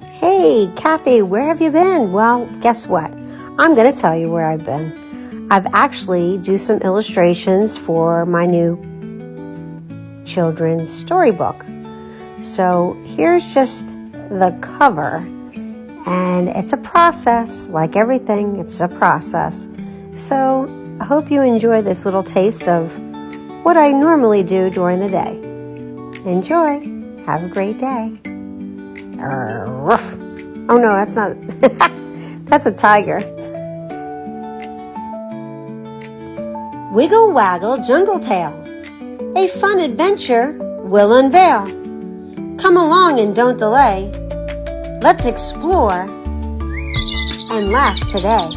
Hey, Kathy, where have you been? Well, guess what? I'm going to tell you where I've been. I've actually do some illustrations for my new children's storybook. So here's just the cover, and it's a process. Like everything, it's a process. So I hope you enjoy this little taste of what I normally do during the day. Enjoy. Have a great day. Ruff. Oh no, that's not. That's a tiger. Wiggle Waggle Jungle Tale. A fun adventure will unveil. Come along and don't delay. Let's explore and laugh today.